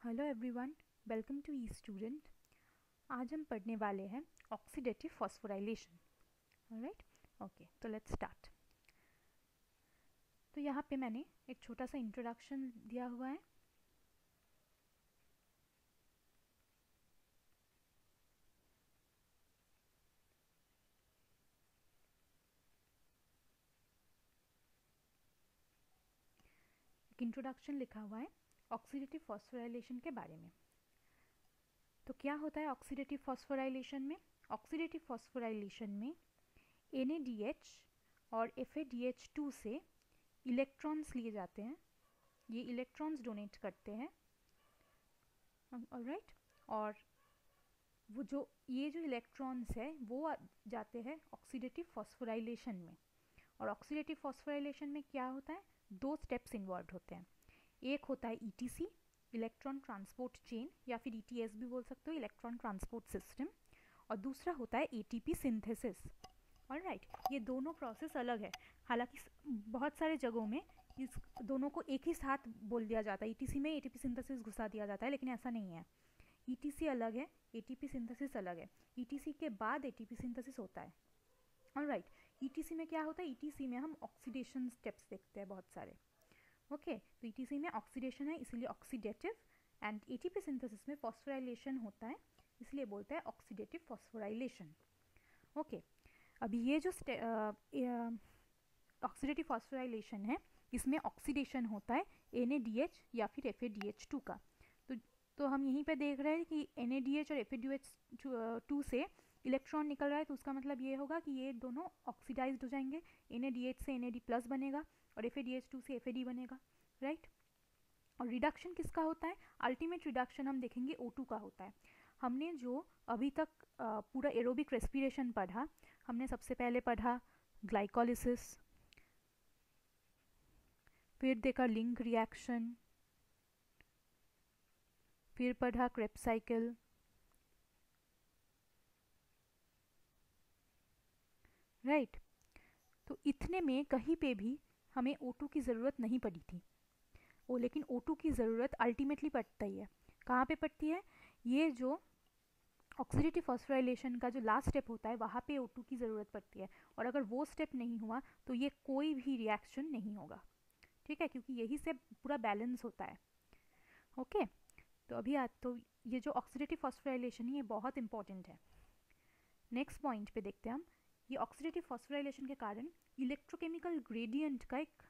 Hello everyone, welcome to E student. आज हम पढ़ने वाले हैं ऑक्सीडेटिव फॉस्फोराइलेशन। ऑलराइट, ओके, तो लेट्स स्टार्ट। तो यहाँ पे मैंने एक छोटा सा इंट्रोडक्शन दिया हुआ है। एक इंट्रोडक्शन लिखा हुआ है ऑक्सीडेटिव फॉस्फोराइलेशन के बारे में। तो क्या होता है ऑक्सीडेटिव फॉस्फोराइलेशन में? ऑक्सीडेटिव फॉस्फोराइलेशन में NaDH और FADH2 से इलेक्ट्रॉन्स लिए जाते हैं। ये इलेक्ट्रॉन्स डोनेट करते हैं, ऑलराइट, और वो जो ये जो इलेक्ट्रॉन्स है वो जाते हैं ऑक्सीडेटिव फॉस्फोराइलेशन में। और ऑक्सीडेटिव फॉस्फोराइलेशन में क्या होता है? दो स्टेप्स इन्वॉल्व होते हैं। एक होता है ETC, इलेक्ट्रॉन ट्रांसपोर्ट चेन, या फिर ETS भी बोल सकते हो, इलेक्ट्रॉन ट्रांसपोर्ट सिस्टम। और दूसरा होता है ATP सिंथेसिस। ऑलराइट, ये दोनों प्रोसेस अलग है। हालांकि बहुत सारे जगहों में इस दोनों को एक ही साथ बोल दिया जाता है। ETC में ATP सिंथेसिस घुसा दिया जाता है, लेकिन ऐसा नहीं है। ETC अलग है, ATP सिंथेसिस अलग है। ETC के बाद ATP सिंथेसिस होता है। ऑलराइट, ETC में क्या होता है? ETC में हम ऑक्सीडेशन स्टेप्स देखते हैं बहुत सारे। ओके, तो ETC में ऑक्सीडेशन है, इसीलिए ऑक्सीडेटिव। एंड ATP सिंथेसिस में फॉस्फोराइलेशन होता है, इसलिए बोलते हैं ऑक्सीडेटिव फॉस्फोराइलेशन। ओके, अभी ये जो ऑक्सीडेटिव फॉस्फोराइलेशन है, इसमें ऑक्सीडेशन होता है NaDH या फिर FADH2 का। तो हम यहीं पे देख रहे हैं कि NaDH और FADH2 से इलेक्ट्रॉन निकल रहा है, तो उसका मतलब ये होगा कि ये दोनों ऑक्सीडाइज्ड हो जाएंगे। NaDH से NAD प्लस बनेगा और FADH2 से FAD बनेगा, राइट। और रिडक्शन किसका होता है? अल्टीमेट रिडक्शन हम देखेंगे O2 का होता है। हमने जो अभी तक पूरा एरोबिक रेस्पिरेशन पढ़ा, हमने सबसे पहले पढ़ा ग्लाइकोलिसिस, फिर देखा लिंक रिएक्शन, फिर पढ़ा क्रेब्स साइकिल, राइट। तो इतने में कहीं पे भी हमें O2 की ज़रूरत नहीं पड़ी थी। लेकिन O2 की ज़रूरत अल्टीमेटली पड़ता ही है। कहाँ पे पड़ती है? ये जो ऑक्सीडेटिव फॉस्फोराइलेशन का जो लास्ट स्टेप होता है, वहाँ पे O2 की ज़रूरत पड़ती है। और अगर वो स्टेप नहीं हुआ तो ये कोई भी रिएक्शन नहीं होगा, ठीक है, क्योंकि यही से पूरा बैलेंस होता है। ओके, तो अभी तो ये जो ऑक्सीडेटिव फॉस्फोराइलेशन है, ये बहुत इंपॉर्टेंट है। नेक्स्ट पॉइंट पे देखते हैं हम। ये ऑक्सीडेटिव फॉस्फोराइलेशन के कारण इलेक्ट्रोकेमिकल ग्रेडियंट का एक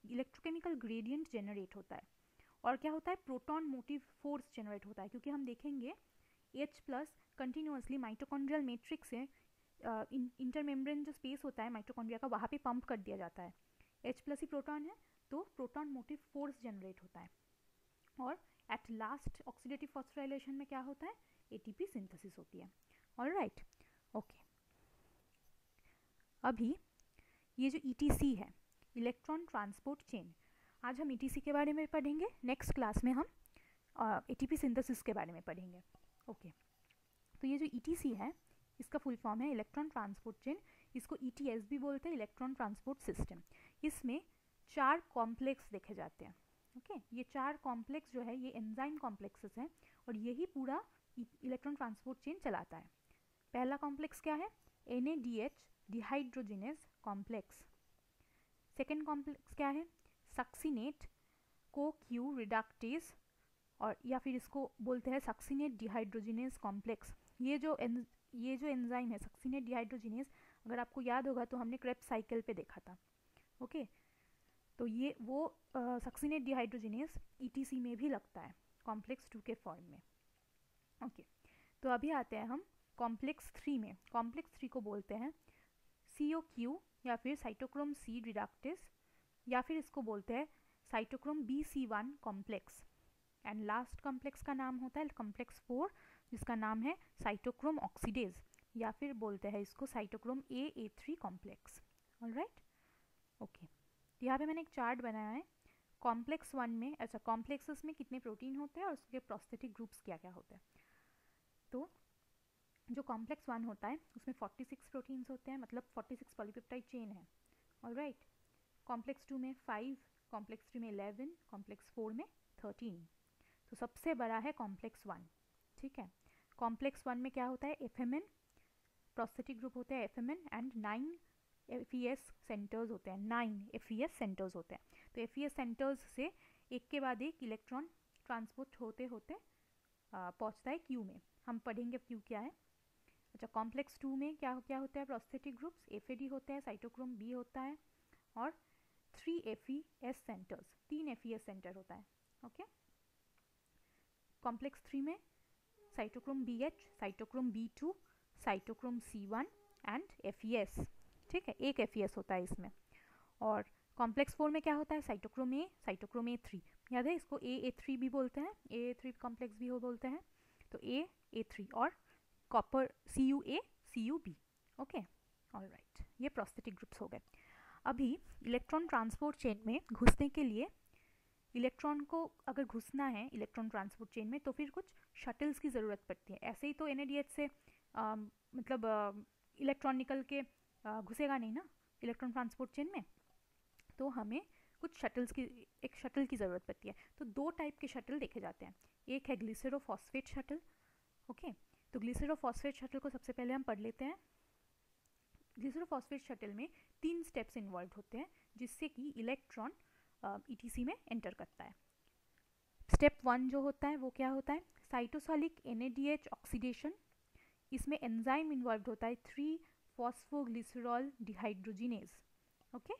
इलेक्ट्रोकेमिकल ग्रेडियंट जनरेट होता है। और क्या होता है? प्रोटॉन मोटिव फोर्स जनरेट होता है, क्योंकि हम देखेंगे H+ कंटिन्यूसली माइटोकॉन्ड्रियल मैट्रिक्स से इंटरमेम्ब्रेन जो स्पेस होता है माइटोकॉन्ड्रिया का, वहाँ पे पंप कर दिया जाता है। H+ ही प्रोटॉन है, तो प्रोटॉन मोटिव फोर्स जनरेट होता है। और एट लास्ट ऑक्सीडेटिव फॉस्फोराइलेशन में क्या होता है? ATP सिंथेसिस होती है। Alright, okay. अभी ये जो ETC है, इलेक्ट्रॉन ट्रांसपोर्ट चेन, आज हम ETC के बारे में पढ़ेंगे। नेक्स्ट क्लास में हम ATP सिंथेसिस के बारे में पढ़ेंगे। ओके, तो ये जो ETC है, इसका फुल फॉर्म है इलेक्ट्रॉन ट्रांसपोर्ट चेन। इसको ETS भी बोलते हैं, इलेक्ट्रॉन ट्रांसपोर्ट सिस्टम। इसमें 4 कॉम्प्लेक्स देखे जाते हैं। ओके, ये 4 कॉम्प्लेक्स जो है ये एंजाइम कॉम्प्लेक्सेस हैं, और यही पूरा इलेक्ट्रॉन ट्रांसपोर्ट चेन चलाता है। पहला कॉम्प्लेक्स क्या है? NaDH dehydrogenase complex. Second complex क्या है? सक्सीनेट को-क्यू रिडक्टेज, और या फिर इसको बोलते हैं सक्सीनेट डिहाइड्रोजिनेज कॉम्प्लेक्स। ये जो एंजाइम है सक्सीनेट डिहाइड्रोजिनेज, अगर आपको याद होगा तो हमने क्रेब्स साइकिल पे देखा था। ओके, तो ये वो सक्सीनेट डिहाइड्रोजिनेज ETC में भी लगता है कॉम्प्लेक्स 2 के फॉर्म में। ओके, तो अभी आते हैं हम कॉम्प्लेक्स 3 में। कॉम्प्लेक्स 3 को बोलते हैं COQ या फिर साइटोक्रोम C रिडक्टेज, या फिर इसको बोलते हैं cytochrome BC1 complex. And last complex का नाम होता है कॉम्प्लेक्स 4, जिसका नाम है साइटोक्रोम ऑक्सीडेज, या फिर बोलते हैं इसको cytochrome AA3 complex. Alright, okay. यहाँ पे मैंने एक चार्ट बनाया है कॉम्प्लेक्स 1 में। अच्छा, कॉम्प्लेक्सेस में कितने प्रोटीन होते हैं और उसके प्रोस्थेटिक ग्रुप्स क्या क्या होते हैं। तो जो कॉम्प्लेक्स 1 होता है उसमें 46 प्रोटीन्स होते हैं, मतलब 46 पॉलीपेप्टाइड चेन है। ऑलराइट, कॉम्प्लेक्स 2 में 5, कॉम्प्लेक्स 3 में 11, कॉम्प्लेक्स 4 में 13। तो सबसे बड़ा है कॉम्प्लेक्स 1, ठीक है। कॉम्प्लेक्स 1 में क्या होता है, एफएमएन प्रोस्थेटिक ग्रुप होते हैं एफएमएन एंड 9 एफईएस सेंटर्स होते हैं, 9 एफईएस सेंटर्स होते हैं। तो एफईएस सेंटर्स से एक के बाद एक इलेक्ट्रॉन ट्रांसपोर्ट होते होते पहुंचता है क्यू में। हम पढ़ेंगे क्यू क्या है। अच्छा, कॉम्प्लेक्स 2 में क्या क्या होता है, प्रोस्थेटिक ग्रुप्स एफएडी होते हैं, साइटोक्रोम बी होता है और 3 एफईएस सेंटर्स, 3 एफईएस सेंटर होता है। ओके, कॉम्प्लेक्स 3 में cytochrome BH, cytochrome B2, cytochrome C1 and FES, ठीक है, एक एफईएस होता है इसमें। और कॉम्प्लेक्स 4 में क्या होता है, साइटोक्रोम ए, साइटोक्रोम A3, याद है इसको A3 भी बोलते हैं, A3 कॉम्प्लेक्स भी बोलते हैं। तो A3 और copper CuA, CuB। Okay, alright, ये प्रोस्थेटिक ग्रुप्स हो गए। अभी इलेक्ट्रॉन ट्रांसपोर्ट चेन में घुसने के लिए, इलेक्ट्रॉन को अगर घुसना है इलेक्ट्रॉन ट्रांसपोर्ट चेन में तो फिर कुछ शटल्स की ज़रूरत पड़ती है। ऐसे ही तो NADH से मतलब इलेक्ट्रॉन निकल के घुसेगा नहीं ना इलेक्ट्रॉन ट्रांसपोर्ट चेन में, तो हमें कुछ शटल्स की, एक शटल की ज़रूरत पड़ती है। तो 2 टाइप के शटल देखे जाते हैं, एक है ग्लिसरोफॉस्फेट शटल। ओके, तो ग्लिसरोफॉस्फेट शटल को सबसे पहले हम पढ़ लेते हैं। ग्लिसरोफॉस्फेट शटल में 3 स्टेप्स इन्वॉल्व होते हैं जिससे कि इलेक्ट्रॉन ETC में एंटर करता है। स्टेप 1 जो होता है वो क्या होता है, साइटोसॉलिक NADH ऑक्सीडेशन। इसमें एंजाइम इन्वॉल्व होता है 3-फॉस्फोग्लिसरॉल डिहाइड्रोजिनेज। ओके,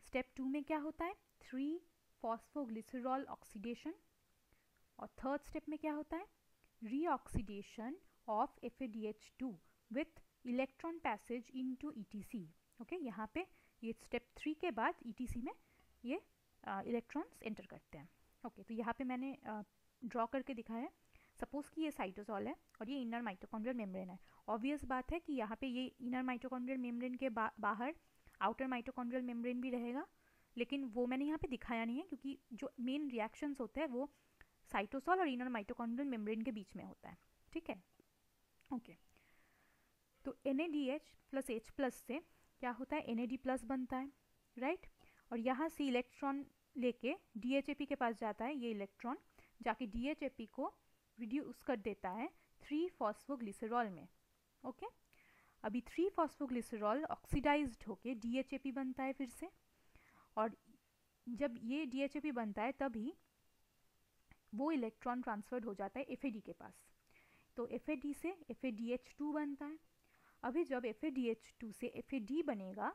स्टेप 2 में क्या होता है, 3-फॉस्फोग्लिसरॉल ऑक्सीडेशन। और थर्ड स्टेप में क्या होता है, reoxidation of FADH2 with electron passage into ETC। Okay, यहाँ पे ये स्टेप 3 के बाद ETC में ये इलेक्ट्रॉन्स एंटर करते हैं। ओके, तो यहाँ पे मैंने ड्रॉ करके दिखाया है। सपोज कि ये साइटोसॉल है और ये इनर माइटोकॉन्ड्रियल मेम्ब्रेन है। ऑब्वियस बात है कि यहाँ पे ये इनर माइटोकॉन्ड्रियल मेम्ब्रेन के बाहर आउटर माइटोकॉन्ड्रियल मेम्ब्रेन भी रहेगा, लेकिन वो मैंने यहाँ पे दिखाया नहीं है क्योंकि जो मेन रिएक्शंस होते हैं वो साइटोसॉल और इनर माइटोकॉन्ड्रियल मेम्ब्रेन के बीच में होता है, ठीक है। ओके, तो NADH प्लस H प्लस से क्या होता है, NAD प्लस बनता है, राइट। और यहाँ से इलेक्ट्रॉन लेके DHAP के पास जाता है, ये इलेक्ट्रॉन जाके DHAP को रिड्यूस कर देता है 3-फॉस्फोग्लिसरॉल में। ओके, अभी 3-फॉस्फोग्लिसरॉल ऑक्सीडाइज्ड होके DHAP बनता है फिर से, और जब ये DHAP बनता है तभी वो इलेक्ट्रॉन ट्रांसफर्ड हो जाता है FAD के पास। तो FAD से FADH2 बनता है। अभी जब FADH2 से FAD बनेगा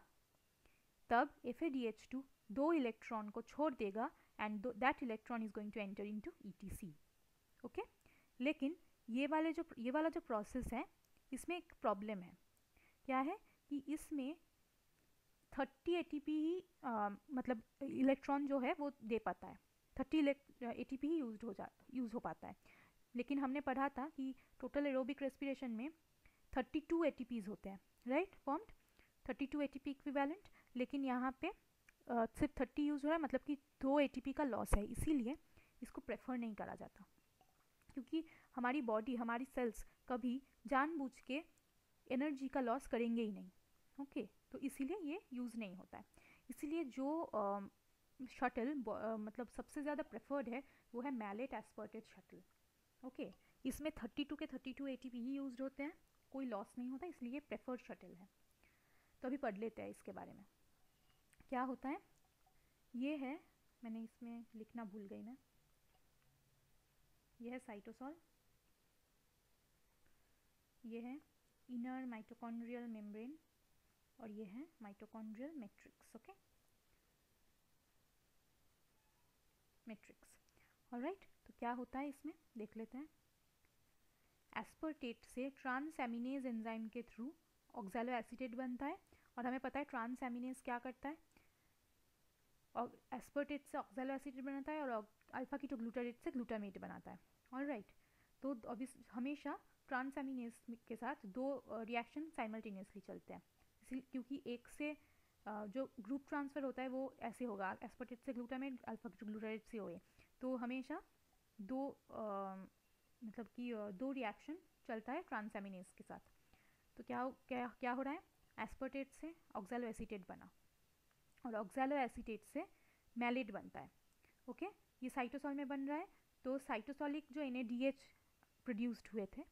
तब FADH2 2 इलेक्ट्रॉन को छोड़ देगा and that electron is going to enter into ETC। Okay, लेकिन ये वाला जो प्रोसेस है इसमें एक प्रॉब्लम है। क्या है कि इसमें 30 ATP ही मतलब इलेक्ट्रॉन जो है वो दे पाता है, 30 ATP ही यूज हो पाता है। लेकिन हमने पढ़ा था कि टोटल एरोबिक रेस्पिरेशन में 32 ATPs होते हैं, राइट, फॉर्म्ड 32 ATP इक्विवेलेंट। लेकिन यहाँ पे सिर्फ 30 यूज़ हो रहा है, मतलब कि 2 ATP का लॉस है, इसीलिए इसको प्रेफर नहीं करा जाता, क्योंकि हमारी बॉडी, हमारी सेल्स कभी जानबूझ के एनर्जी का लॉस करेंगे ही नहीं। ओके, तो इसीलिए ये यूज़ नहीं होता है। इसीलिए जो शटल मतलब सबसे ज़्यादा प्रेफर्ड है वो है मैलेट एस्पर्टेट शटल। ओके, इसमें 32 के 32 ATP ही यूज होते हैं, कोई लॉस नहीं होता, इसलिए प्रेफर्ड शटल है। तो अभी पढ़ लेते हैं इसके बारे में क्या होता है। ये है, मैंने इसमें लिखना भूल गई मैं, ये है साइटोसॉल, ये है इनर माइटोकॉन्ड्रियल मेम्ब्रेन और ये है mitochondrial matrix. Okay, matrix, alright. तो क्या होता है इसमें देख लेते हैं। एस्पर्टेट से ट्रांसएमिनेज एंजाइम के थ्रू ऑक्सैलो एसीटेट बनता है, और हमें पता है ट्रांसएमिनेज क्या करता है, और एस्पर्टेट से ऑक्सैलो एसीटेट बनाता है और अल्फा कीटोग्लूटारेट से ग्लूटामेट बनाता है, ऑलराइट। तो हमेशा ट्रांसएमिनेज के साथ 2 रिएक्शन साइमल्टेनियसली चलते हैं, इसलिए क्योंकि एक से जो ग्रुप ट्रांसफर होता है वो ऐसे होगा, एस्पर्टेट से ग्लूटामेट, अल्फा कीटोग्लूटारेट से OA। तो हमेशा 2 मतलब कि 2 रिएक्शन चलता है ट्रांसएमिनेज के साथ। तो क्या हो रहा है, एस्पर्टेट से ऑक्सैलो एसीटेट बना और ऑक्सैलो एसीटेट से मैलेट बनता है। ओके, ये साइटोसॉल में बन रहा है, तो साइटोसॉलिक जो NADH प्रोड्यूस्ड हुए थे,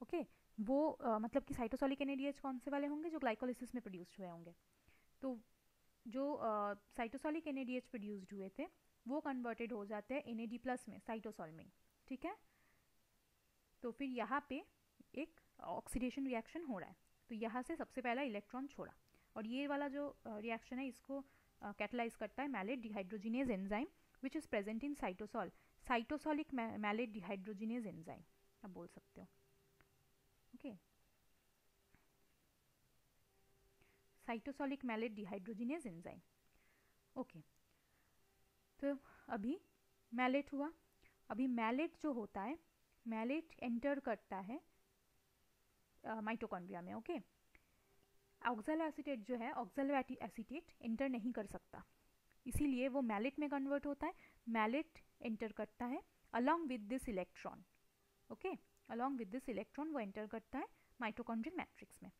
ओके, वो मतलब कि साइटोसॉलिक NADH कौन से वाले होंगे, जो ग्लाइकोलिसिस में प्रोड्यूस्ड हुए होंगे। तो जो साइटोसॉलिक NADH प्रोड्यूस्ड हुए थे वो कन्वर्टेड हो जाते हैं NAD+ में, साइटोसॉल में, ठीक है। तो फिर यहाँ पे एक ऑक्सीडेशन रिएक्शन हो रहा है, तो यहाँ से सबसे पहला इलेक्ट्रॉन छोड़ा, और ये वाला जो रिएक्शन है इसको कैटलाइज करता है malate dehydrogenase enzyme which is present in cytosol, cytosolic malate dehydrogenase enzyme आप बोल सकते हो, okay, cytosolic malate dehydrogenase enzyme, okay. तो अभी मैलेट हुआ, अभी मैलेट जो होता है, मैलेट एंटर करता है माइटोकॉन्ड्रिया में, ओके। ऑक्सैलो एसीटेट जो है, ऑक्सैलो एसीटेट एंटर नहीं कर सकता, इसीलिए वो मैलेट में कन्वर्ट होता है, मैलेट एंटर करता है along with this electron, okay, along with this electron वो एंटर करता है माइटोकॉन्ड्रियल मैट्रिक्स में।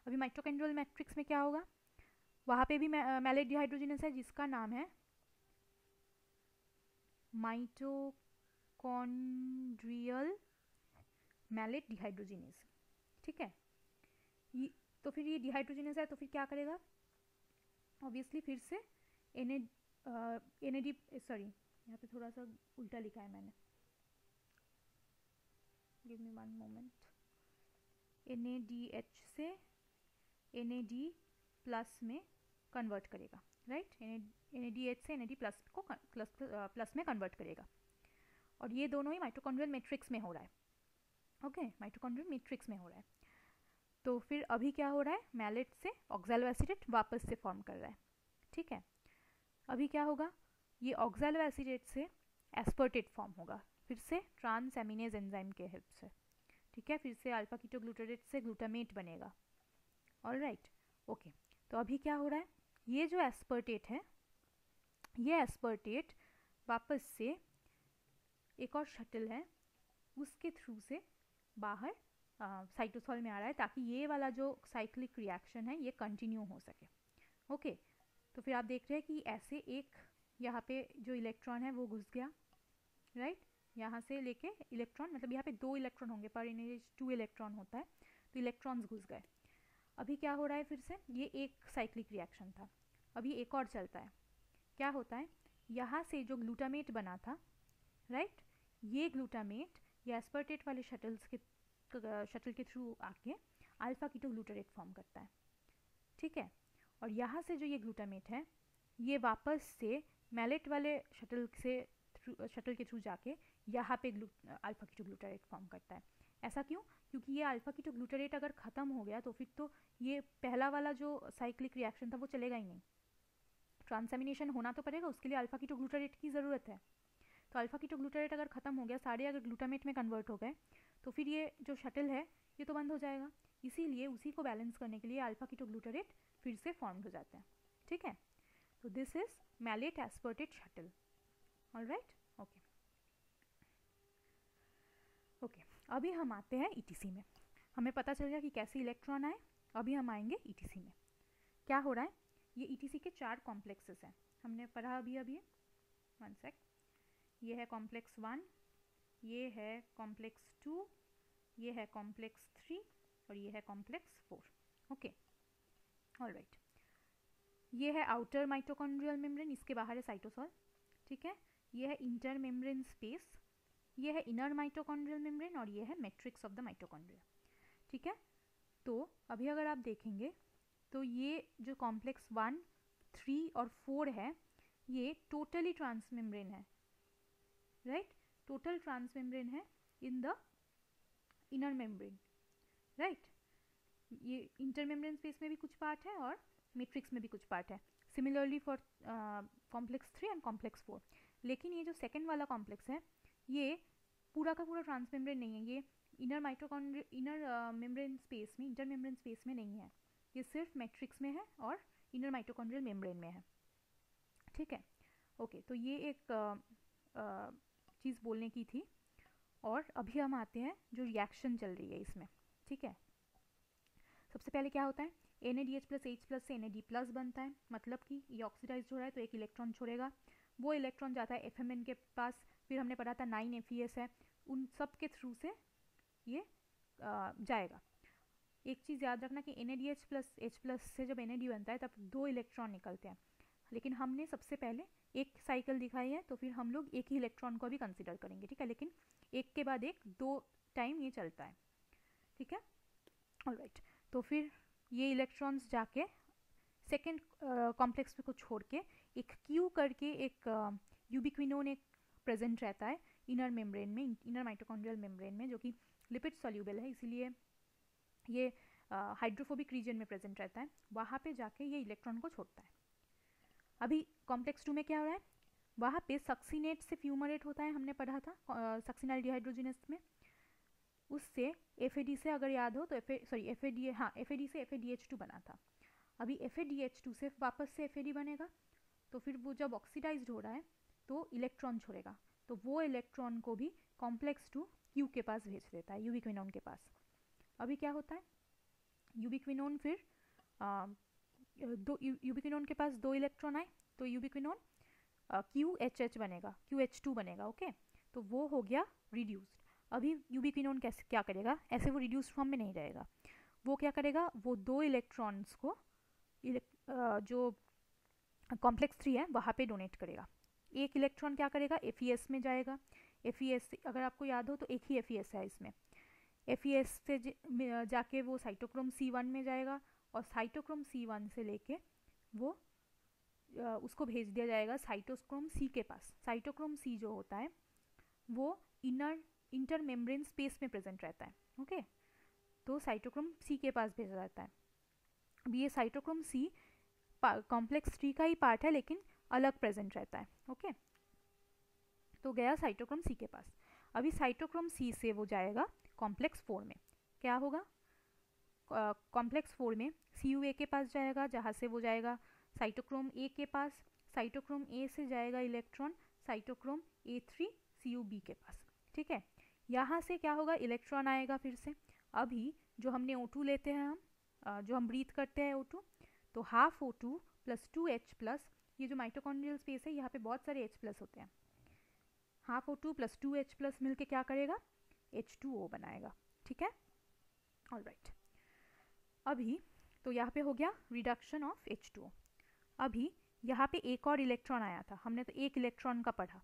अभी माइटोकॉन्ड्रियल मैट्रिक्स में क्या होगा, वहाँ पे भी मैलेट डिहाइड्रोजिनेस है जिसका नाम है माइटोकॉन्ड्रियल मैलेट डिहाइड्रोजिनेस, ठीक है। तो फिर ये डिहाइड्रोजिनेस है तो फिर क्या करेगा, ऑब्वियसली फिर से NAD, सॉरी यहाँ पे थोड़ा सा उल्टा लिखा है मैंने, give me one moment, NADH से NAD+ में कन्वर्ट करेगा, राइट, NADH से NAD+ को प्लस में कन्वर्ट करेगा, और ये दोनों ही माइटोकॉन्ड्रियल मैट्रिक्स में हो रहा है, ओके, माइटोकॉन्ड्रियल मैट्रिक्स में हो रहा है। तो फिर अभी क्या हो रहा है, मैलेट से ऑक्सैलो एसीटेट वापस से फॉर्म कर रहा है, ठीक है। अभी क्या होगा, ये ऑक्सैलो एसीटेट से एस्पर्टेट फॉर्म होगा, फिर से ट्रांस एमिनेज एंजाइम के हेल्प से, ठीक है, फिर से अल्फा कीटोग्लूटारेट से ग्लूटामेट बनेगा, ऑलराइट, ओके। तो अभी क्या हो रहा है, ये जो एस्पर्टेट है, ये एस्पर्टेट वापस से एक और शटल है उसके थ्रू से बाहर साइटोसॉल में आ रहा है, ताकि ये वाला जो साइक्लिक रिएक्शन है ये कंटिन्यू हो सके, ओके। तो फिर आप देख रहे हैं कि ऐसे एक यहाँ पे जो इलेक्ट्रॉन है वो घुस गया, राइट, यहाँ से लेके इलेक्ट्रॉन, मतलब यहाँ पे 2 इलेक्ट्रॉन होंगे, पर NADH 2 इलेक्ट्रॉन होता है, तो इलेक्ट्रॉन्स घुस गए। अभी क्या हो रहा है, फिर से ये एक साइक्लिक रिएक्शन था, अभी एक और चलता है, क्या होता है, यहाँ से जो ग्लूटामेट बना था, राइट, ये ग्लूटामेट या एस्पर्टेट वाले शटल के थ्रू आके अल्फा कीटोग्लूटारेट फॉर्म करता है, ठीक है, और यहाँ से जो ये ग्लूटामेट है ये वापस से मैलेट वाले शटल के थ्रू जाके यहाँ पे अल्फा कीटोग्लूटारेट फॉर्म करता है। ऐसा क्यों, क्योंकि ये अल्फा कीटोग्लूटारेट अगर ख़त्म हो गया तो फिर तो ये पहला वाला जो साइक्लिक रिएक्शन था वो चलेगा ही नहीं, ट्रांसएमिनेशन होना तो पड़ेगा, उसके लिए अल्फा कीटोग्लूटारेट की ज़रूरत है। तो अल्फा कीटोग्लूटारेट अगर ख़त्म हो गया, सारे अगर ग्लूटामेट में कन्वर्ट हो गए, तो फिर ये जो शटल है ये तो बंद हो जाएगा, इसीलिए उसी को बैलेंस करने के लिए अल्फा कीटोग्लूटारेट फिर से फॉर्म हो जाते हैं, ठीक है। तो this is malate aspartate shuttle, alright, okay, okay. अभी हम आते हैं ETC में, हमें पता चल गया कि कैसे इलेक्ट्रॉन आए, अभी हम आएंगे ETC में। क्या हो रहा है, ये ETC के 4 कॉम्प्लेक्सेस हैं, हमने पढ़ा अभी, वन सेक, ये है कॉम्प्लेक्स 1, ये है कॉम्प्लेक्स 2, ये है कॉम्प्लेक्स 3 और ये है कॉम्प्लेक्स 4, ओके, ऑलराइट। ये है आउटर माइटोकॉन्ड्रियल मेम्ब्रेन, इसके बाहर है साइटोसॉल, ठीक है। ये है इंटर मेम्ब्रेन स्पेस, ये है इनर माइटोकॉन्ड्रियल मेम्ब्रेन और ये है मैट्रिक्स ऑफ द माइटोकॉन्ड्रिया, ठीक है। तो अभी अगर आप देखेंगे तो ये जो कॉम्प्लेक्स 1, 3 और 4 है ये टोटली ट्रांसमेम्ब्रेन है, राइट, टोटल ट्रांसमेम्ब्रेन है in the inner membrane, right. ये इंटर मेम्ब्रेन स्पेस में भी कुछ पार्ट है और मैट्रिक्स में भी कुछ पार्ट है, similarly for complex 3 and complex 4। लेकिन ये जो सेकेंड वाला कॉम्प्लेक्स है ये पूरा का पूरा ट्रांसमेम्ब्रेन नहीं है, ये इनर मेम्ब्रेन स्पेस में, इंटर मेम्ब्रेन स्पेस में नहीं है, ये सिर्फ मैट्रिक्स में है और इनर माइटोकॉन्ड्रियल मेम्ब्रेन में है, ठीक है, ओके। तो ये एक चीज़ बोलने की थी, और अभी हम आते हैं जो रिएक्शन चल रही है इसमें, ठीक है। सबसे पहले क्या होता है, NADH+H+ से NAD+ बनता है, मतलब कि ये ऑक्सीडाइज हो रहा है तो एक इलेक्ट्रॉन छोड़ेगा, वो इलेक्ट्रॉन जाता है FMN के पास, फिर हमने पढ़ा था 9 FeS है, उन सब के थ्रू से ये जाएगा। एक चीज़ याद रखना कि NADH प्लस H प्लस से जब NAD बनता है तब 2 इलेक्ट्रॉन निकलते हैं, लेकिन हमने सबसे पहले एक साइकिल दिखाई है तो फिर हम लोग एक ही इलेक्ट्रॉन को भी कंसिडर करेंगे, ठीक है, लेकिन एक के बाद एक 2 टाइम ये चलता है, ठीक है। ऑलराइट, तो फिर ये इलेक्ट्रॉन्स जाके सेकेंड कॉम्प्लेक्स को छोड़ के एक क्यू करके एक यूबिक्विनोन एक प्रेजेंट रहता है इनर मेम्ब्रेन में, इनर माइटोकॉन्ड्रियल मेम्ब्रेन में, जो कि लिपिड सॉल्यूबल है, इसीलिए ये हाइड्रोफोबिक रीजन में प्रेजेंट रहता है। वहाँ पे जाके ये इलेक्ट्रॉन को छोड़ता है। अभी कॉम्प्लेक्स 2 में क्या हो रहा है, वहाँ पे सक्सीनेट से फ्यूमरेट होता है, हमने पढ़ा था सक्सिनाइल डिहाइड्रोजिनेस में, उससे FAD से अगर याद हो तो FAD से FADH2 बना था। अभी FADH2 से वापस से FAD बनेगा, तो फिर वो जब ऑक्सीडाइज्ड हो रहा है तो इलेक्ट्रॉन छोड़ेगा, तो वो इलेक्ट्रॉन को भी कॉम्प्लेक्स 2 क्यू के पास भेज देता है, यूबिक्विनोन के पास। अभी क्या होता है, यूबिक्विनोन फिर यूबिक्विनोन के पास 2 इलेक्ट्रॉन आए तो यूबिक्विनोन QHH बनेगा, QH2 बनेगा, ओके, तो वो हो गया रिड्यूस्ड। अभी यूबिक्विनोन कैसे क्या करेगा, ऐसे वो रिड्यूस्ड फॉर्म में नहीं रहेगा, वो क्या करेगा, वो 2 इलेक्ट्रॉन्स को जो कॉम्प्लेक्स 3 है वहाँ पे डोनेट करेगा। एक इलेक्ट्रॉन क्या करेगा, FES में जाएगा, FES अगर आपको याद हो तो एक ही FES है इसमें, FES से जाके वो साइटोक्रोम C1 में जाएगा, और साइटोक्रोम C1 से लेके वो उसको भेज दिया जाएगा साइटोक्रोम C के पास। साइटोक्रोम C जो होता है वो इंटर मेम्ब्रेन स्पेस में प्रेजेंट रहता है, ओके, तो साइटोक्रोम C के पास भेजा जाता है। अब ये साइटोक्रोम C कॉम्प्लेक्स 3 का ही पार्ट है लेकिन अलग प्रेजेंट रहता है, ओके, तो गया साइटोक्रोम C के पास। अभी साइटोक्रोम C से वो जाएगा कॉम्प्लेक्स 4 में, क्या होगा, कॉम्प्लेक्स 4 में CUA के पास जाएगा, जहाँ से वो जाएगा साइटोक्रोम A के पास, साइटोक्रोम A से जाएगा इलेक्ट्रॉन साइटोक्रोम A3 CUB के पास, ठीक है। यहाँ से क्या होगा, इलेक्ट्रॉन आएगा फिर से। अभी जो हमने O2 लेते हैं हम, जो हम ब्रीथ करते हैं O2, तो half O2 plus 2H plus, ये जो माइटोकॉन्ड्रियल स्पेस है यहाँ पे बहुत सारे H प्लस होते हैं, half O2 plus 2H plus मिलके क्या करेगा, H2O बनाएगा, ठीक है। ऑलराइट, अभी तो यहाँ पे हो गया रिडक्शन ऑफ H2O। अभी यहाँ पे एक और इलेक्ट्रॉन आया था, हमने तो एक इलेक्ट्रॉन का पढ़ा,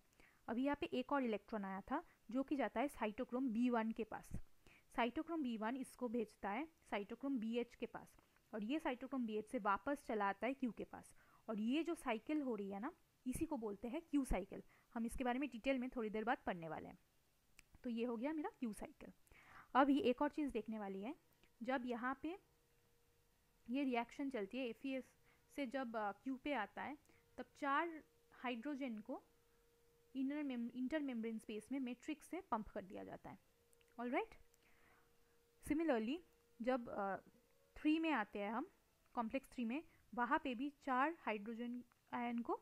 अभी यहाँ पे एक और इलेक्ट्रॉन आया था जो कि जाता है साइटोक्रोम B1 के पास। साइटोक्रोम B1 इसको भेजता है साइटोक्रोम BH के पास, और ये साइटोक्रोम BH से वापस चला आता है Q के पास, और ये जो साइकिल हो रही है ना, इसी को बोलते हैं Q साइकिल। हम इसके बारे में डिटेल में थोड़ी देर बाद पढ़ने वाले हैं। तो ये हो गया मेरा Q साइकिल। अभी एक और चीज़ देखने वाली है, जब यहाँ पे ये रिएक्शन चलती है FES से जब Q पे आता है, तब 4 हाइड्रोजन को इंटर मेम्ब्रेन स्पेस में मैट्रिक्स से पंप कर दिया जाता है। ऑलराइट, सिमिलरली जब 3 में आते हैं हम, कॉम्प्लेक्स 3 में, वहाँ पे भी 4 हाइड्रोजन आयन को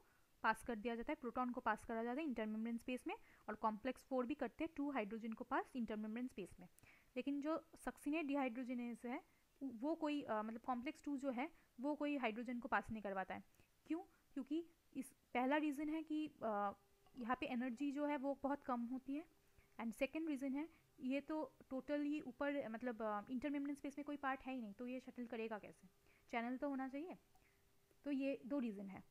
पास कर दिया जाता है, प्रोटॉन को पास करा जाता है इंटर मेम्ब्रेन स्पेस में, और कॉम्प्लेक्स 4 भी करते हैं 2 हाइड्रोजन को पास इंटर मेम्ब्रेन स्पेस में। लेकिन जो सक्सिनेट डिहाइड्रोजिनेज है वो कोई मतलब कॉम्प्लेक्स 2 जो है वो कोई हाइड्रोजन को पास नहीं करवाता है। क्यों, क्योंकि इस पहला रीज़न है कि यहाँ पे एनर्जी जो है वो बहुत कम होती है, एंड सेकेंड रीज़न है ये तो टोटली ऊपर मतलब इंटर मेम्ब्रेन स्पेस में कोई पार्ट है ही नहीं, तो ये शटल करेगा कैसे, चैनल तो होना चाहिए। तो ये 2 रीज़न है।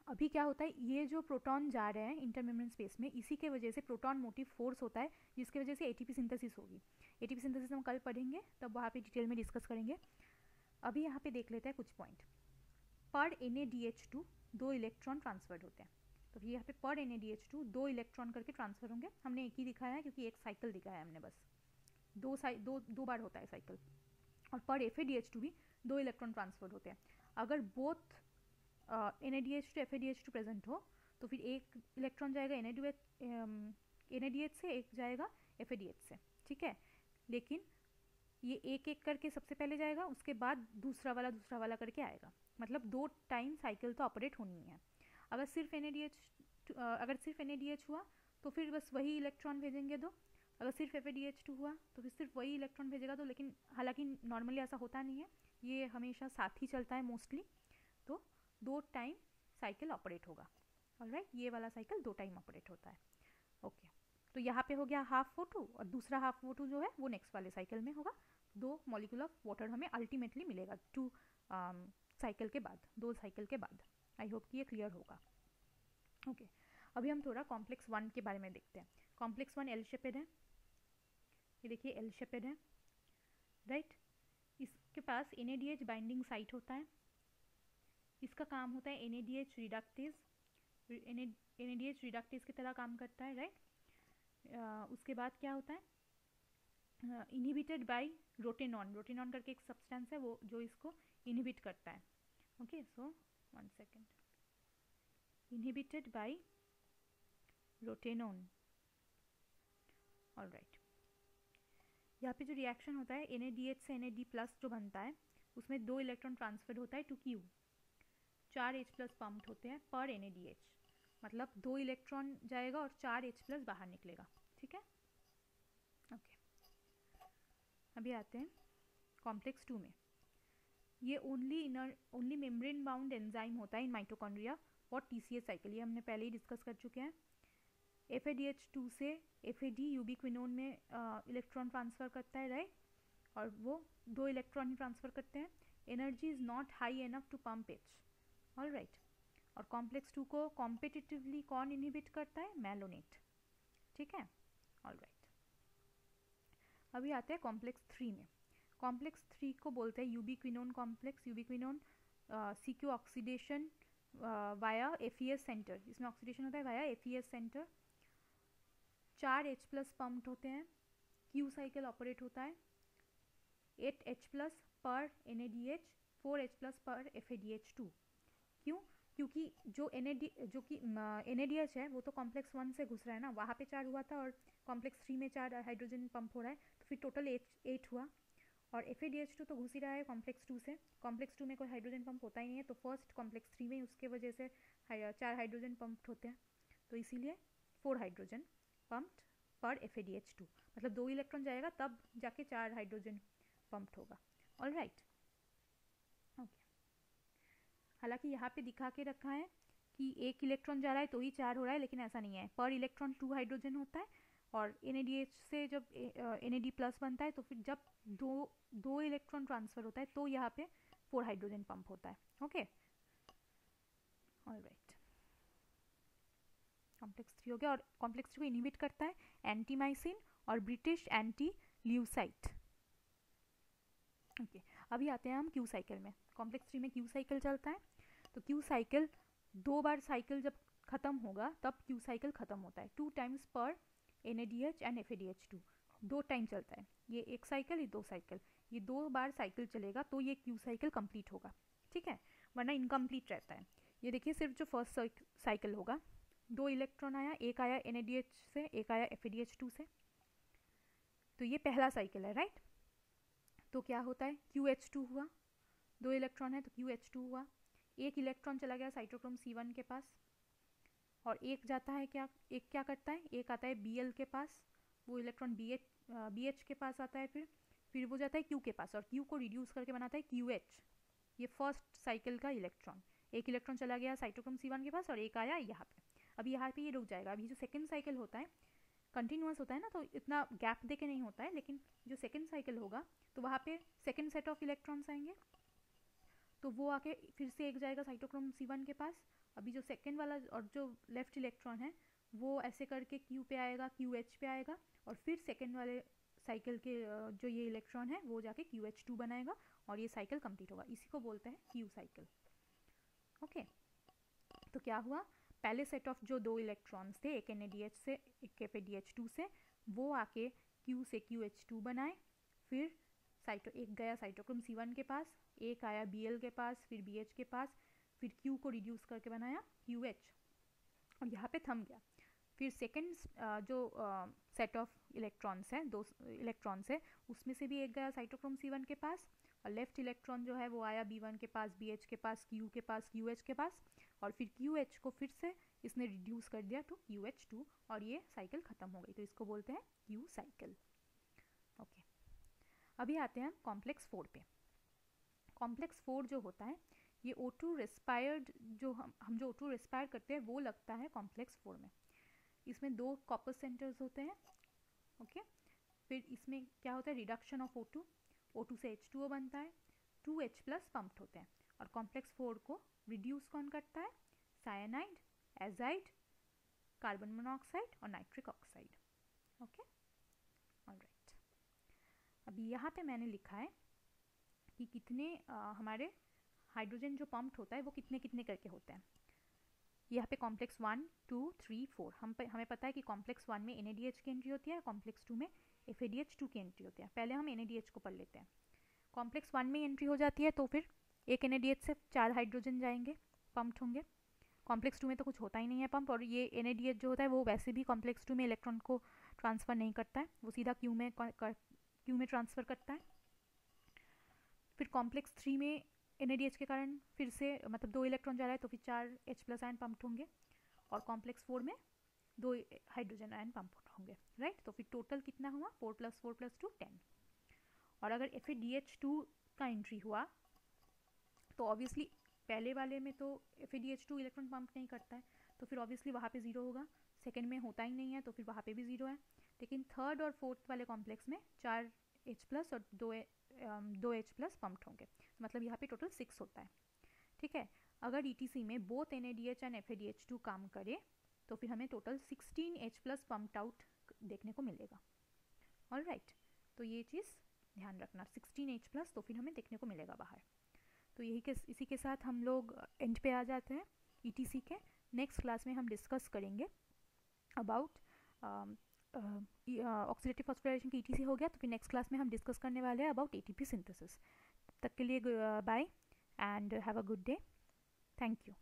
अभी क्या होता है, ये जो प्रोटॉन जा रहे हैं इंटर मेम्ब्रेन स्पेस में, इसी के वजह से प्रोटॉन मोटिव फोर्स होता है, जिसकी वजह से ATP सिंथेसिस होगी। ATP सिंथेसिस हम कल पढ़ेंगे, तब वहाँ पे डिटेल में डिस्कस करेंगे। अभी यहाँ पे देख लेते हैं कुछ पॉइंट। पर NADH2 2 इलेक्ट्रॉन ट्रांसफर्ड होते हैं, तो यहाँ पे पर NADH2 2 इलेक्ट्रॉन करके ट्रांसफर होंगे। हमने एक ही दिखाया है क्योंकि एक साइकिल दिखाया है हमने, बस दो बार होता है साइकिल। और पर FADH2 भी 2 इलेक्ट्रॉन ट्रांसफर्ड होते हैं। अगर बोथ NADH2 FADH2 प्रेजेंट हो तो फिर एक इलेक्ट्रॉन जाएगा NADH से, एक जाएगा FADH से, ठीक है। लेकिन ये एक एक करके सबसे पहले जाएगा, उसके बाद दूसरा वाला करके आएगा, मतलब 2 टाइम साइकिल तो ऑपरेट होनी है। अगर सिर्फ NADH हुआ तो फिर बस वही इलेक्ट्रॉन भेजेंगे 2, अगर सिर्फ FADH2 हुआ तो फिर सिर्फ वही इलेक्ट्रॉन भेजेगा 2, लेकिन हालांकि नॉर्मली ऐसा होता नहीं है, ये हमेशा साथ ही चलता है मोस्टली, तो 2 टाइम साइकिल ऑपरेट होगा। ऑलराइट, ये वाला साइकिल 2 टाइम ऑपरेट होता है। ओके, तो यहाँ पे हो गया हाफ O2 और दूसरा हाफ O2 जो है वो नेक्स्ट वाले साइकिल में होगा। 2 मॉलिक्यूल ऑफ वाटर हमें अल्टीमेटली मिलेगा 2 साइकिल के बाद, 2 साइकिल के बाद। आई होप कि ये क्लियर होगा। ओके, अभी हम थोड़ा कॉम्प्लेक्स 1 के बारे में देखते हैं। कॉम्प्लेक्स 1 एल शेपेड है, ये देखिए एल शेपेड है, राइट। इसके पास NADH बाइंडिंग साइट होता है। इसका काम होता है NADH रिडक्टेज, NADH रिडक्टेज की तरह काम करता है, राइट। उसके बाद क्या होता है, इनहिबिटेड बाय रोटेनॉन, रोटेनॉन करके एक सब्सटेंस है वो जो इसको इनहिबिट करता है। Okay, so 1 second, inhibited by रोटेनॉन, alright. यहाँ पे जो रिएक्शन होता है NADH से NAD प्लस जो बनता है उसमें 2 इलेक्ट्रॉन ट्रांसफर होता है to Q, 4 H plus pumped होते हैं पर NADH, मतलब 2 इलेक्ट्रॉन जाएगा और 4 H प्लस बाहर निकलेगा, ठीक है। ओके, अभी आते हैं कॉम्प्लेक्स 2 में। ये ओनली मेम्ब्रेन बाउंड एंजाइम होता है इन माइटोकॉन्ड्रिया और TCA साइकिल, ये हमने पहले ही डिस्कस कर चुके हैं। FADH2 से FAD यूबिक्विनोन में इलेक्ट्रॉन ट्रांसफ़र करता है, राइट, और वो 2 इलेक्ट्रॉन ही ट्रांसफ़र करते हैं। Energy is not high enough to pump it, all right. और कॉम्प्लेक्स 2 को कॉम्पिटिटिवली कौन इनहिबिट करता है, मेलोनेट, ठीक है, ऑल राइट। अभी आते हैं कॉम्प्लेक्स 3 में। कॉम्प्लेक्स 3 को बोलते हैं यूबिक्विनोन complex. यूबिक्विनोन CQ oxidation via FES centre, इसमें ऑक्सीडेशन होता है via FES centre. 4 H plus pumped होते हैं, Q साइकिल ऑपरेट होता है, 8 H प्लस पर NADH, 4 H प्लस पर FADH2। क्यों? क्योंकि जो NADH है वो तो कॉम्प्लेक्स 1 से घुस रहा है ना, वहाँ पे 4 हुआ था और कॉम्प्लेक्स 3 में 4 हाइड्रोजन पंप हो रहा है, तो फिर टोटल 8 हुआ। और FADH2 तो घुस ही रहा है कॉम्प्लेक्स 2 से, कॉम्प्लेक्स 2 में कोई हाइड्रोजन पंप होता ही नहीं है, तो फर्स्ट कॉम्प्लेक्स 3 में उसके वजह से 4 हाइड्रोजन पंप होते हैं, तो इसीलिए 4 हाइड्रोजन पम्प्ड पर FADH2, मतलब 2 इलेक्ट्रॉन जाएगा तब जाके 4 हाइड्रोजन पम्प्ड होगा, ऑल राइट। ओके, हालांकि यहाँ पे दिखा के रखा है कि 1 इलेक्ट्रॉन जा रहा है तो ही 4 हो रहा है, लेकिन ऐसा नहीं है, पर इलेक्ट्रॉन 2 हाइड्रोजन होता है। और NADH से जब NAD प्लस बनता है तो फिर जब दो इलेक्ट्रॉन ट्रांसफर होता है तो यहाँ पे 4 हाइड्रोजन पंप होता है, ओके, ऑल राइट। कॉम्प्लेक्स 3 हो गया, और कॉम्प्लेक्स 3 को इनहिबिट करता है एंटीमाइसिन और ब्रिटिश एंटी ल्यूसाइट। ओके, अभी आते हैं हम क्यू साइकिल में। कॉम्प्लेक्स 3 में क्यू साइकिल चलता है, तो क्यू साइकिल 2 बार साइकिल जब खत्म होगा तब क्यू साइकिल खत्म होता है, 2 टाइम्स पर NADH एंड FADH2, 2 टाइम चलता है, ये 1 साइकिल, ये 2 साइकिल, ये 2 बार साइकिल चलेगा तो ये क्यू साइकिल कंप्लीट होगा, ठीक है, वरना इनकम्प्लीट रहता है। ये देखिए सिर्फ जो फर्स्ट साइकिल होगा, 2 इलेक्ट्रॉन आया, एक आया NADH से, एक आया FADH2 से, तो ये पहला साइकिल है, राइट। तो क्या होता है, QH2 हुआ, 2 इलेक्ट्रॉन है तो QH2 हुआ, एक इलेक्ट्रॉन चला गया साइटोक्रोम C1 के पास, और एक जाता है एक क्या करता है, एक आता है Bl के पास, वो इलेक्ट्रॉन BH के पास आता है, फिर वो जाता है Q के पास और Q को रिड्यूस करके बनाता है QH, ये फर्स्ट साइकिल का इलेक्ट्रॉन। एक इलेक्ट्रॉन चला गया साइटोक्रोम C1 के पास और एक आया यहाँ पे, अभी यहाँ पे ये रुक जाएगा। अभी जो सेकेंड साइकिल होता है कंटिन्यूस होता है ना, तो इतना गैप दे के नहीं होता है, लेकिन जो सेकेंड साइकिल होगा तो वहाँ पे सेकेंड सेट ऑफ इलेक्ट्रॉन्स आएंगे, तो वो आके फिर से एक जाएगा साइटोक्रोम C1 के पास। अभी जो सेकेंड वाला और जो लेफ्ट इलेक्ट्रॉन है वो ऐसे करके Q पे आएगा, QH पे आएगा, और फिर सेकेंड वाले साइकिल के जो ये इलेक्ट्रॉन है वो जाके QH2 बनाएगा और ये साइकिल कंप्लीट होगा, इसी को बोलते हैं Q साइकिल, ओके। तो क्या हुआ, पहले सेट ऑफ जो 2 इलेक्ट्रॉन्स थे, एक NADH से एक FADH2 से, वो आके Q से QH2 बनाए, फिर एक गया साइटोक्रोम C1 के पास, एक आया Bl के पास, फिर BH के पास, फिर Q को रिड्यूस करके बनाया QH, और यहाँ पे थम गया। फिर सेकेंड जो सेट ऑफ इलेक्ट्रॉन्स हैं, 2 इलेक्ट्रॉन्स है, उसमें से भी एक गया साइटोक्रोम C1 के पास, और लेफ्ट इलेक्ट्रॉन जो है वो आया B1 के पास, BH के पास, Q के पास, QH के पास, और फिर QH को फिर से इसने रिड्यूस कर दिया टू QH2 और ये साइकिल ख़त्म हो गई, तो इसको बोलते हैं Q साइकिल, ओके। अभी आते हैं कॉम्प्लेक्स 4 पे। कॉम्प्लेक्स 4 जो होता है ये O2 रेस्पायर्ड, जो हम जो O2 रेस्पायर करते हैं वो लगता है कॉम्प्लेक्स 4 में। इसमें 2 कॉपर सेंटर्स होते हैं, ओके। फिर इसमें क्या होता है, रिडक्शन ऑफ O2, O2 से H2O बनता है, 2H+ पंप्ड होते हैं। और कॉम्प्लेक्स 4 को रिड्यूस कौन करता है, साइनाइड, एजाइड, कार्बन मोनोऑक्साइड और नाइट्रिक ऑक्साइड, ओके। ऑलराइट, अभी यहाँ पे मैंने लिखा है कि कितने हमारे हाइड्रोजन जो पंप्ड होता है वो कितने कितने करके होते हैं। यहाँ पे कॉम्प्लेक्स 1, 2, 3, 4 हमें पता है कि कॉम्प्लेक्स 1 में NADH की एंट्री होती है, कॉम्प्लेक्स 2 में FADH2 की एंट्री होती है। पहले हम NADH को पढ़ लेते हैं। कॉम्प्लेक्स 1 में एंट्री हो जाती है तो फिर एक NADH से 4 हाइड्रोजन जाएंगे, पंप्ड होंगे। कॉम्प्लेक्स 2 में तो कुछ होता ही नहीं है पंप, और ये NADH जो होता है वो वैसे भी कॉम्प्लेक्स 2 में इलेक्ट्रॉन को ट्रांसफ़र नहीं करता है, वो सीधा क्यू में ट्रांसफ़र करता है। फिर कॉम्प्लेक्स 3 में NADH के कारण फिर से मतलब 2 इलेक्ट्रॉन जा रहा है तो फिर 4 H+ आयन पंप्ड होंगे, और कॉम्प्लेक्स 4 में 2 हाइड्रोजन आयन पंप्ड होंगे, राइट। तो फिर टोटल कितना हुआ, 4 + 4 + 2 10। और अगर FADH2 का एंट्री हुआ तो ऑब्वियसली पहले वाले में तो FADH2 इलेक्ट्रॉन पंप नहीं करता है, तो फिर ऑब्वियसली वहाँ पे 0 होगा। सेकेंड में होता ही नहीं है तो फिर वहाँ पे भी 0 है। लेकिन थर्ड और फोर्थ वाले कॉम्प्लेक्स में 4 H+ और 2 H+ पंप्ड होंगे, मतलब यहाँ पे टोटल 6 होता है, ठीक है। अगर ETC में बोथ NADH एंड FADH2 काम करे तो फिर हमें टोटल 16 H+ पंप्ड आउट देखने को मिलेगा, ऑलराइट। तो ये चीज़ ध्यान रखना, 16 H+ तो फिर हमें देखने को मिलेगा बाहर। तो इसी के साथ हम लोग एंड पे आ जाते हैं ETC के। नेक्स्ट क्लास में हम डिस्कस करेंगे अबाउट ऑक्सीडेटिव फॉस्फोराइलेशन की ETC हो गया, तो फिर नेक्स्ट क्लास में हम डिस्कस करने वाले हैं अबाउट ATP सिंथेसिस। तब तक के लिए bye and have a good day, thank you.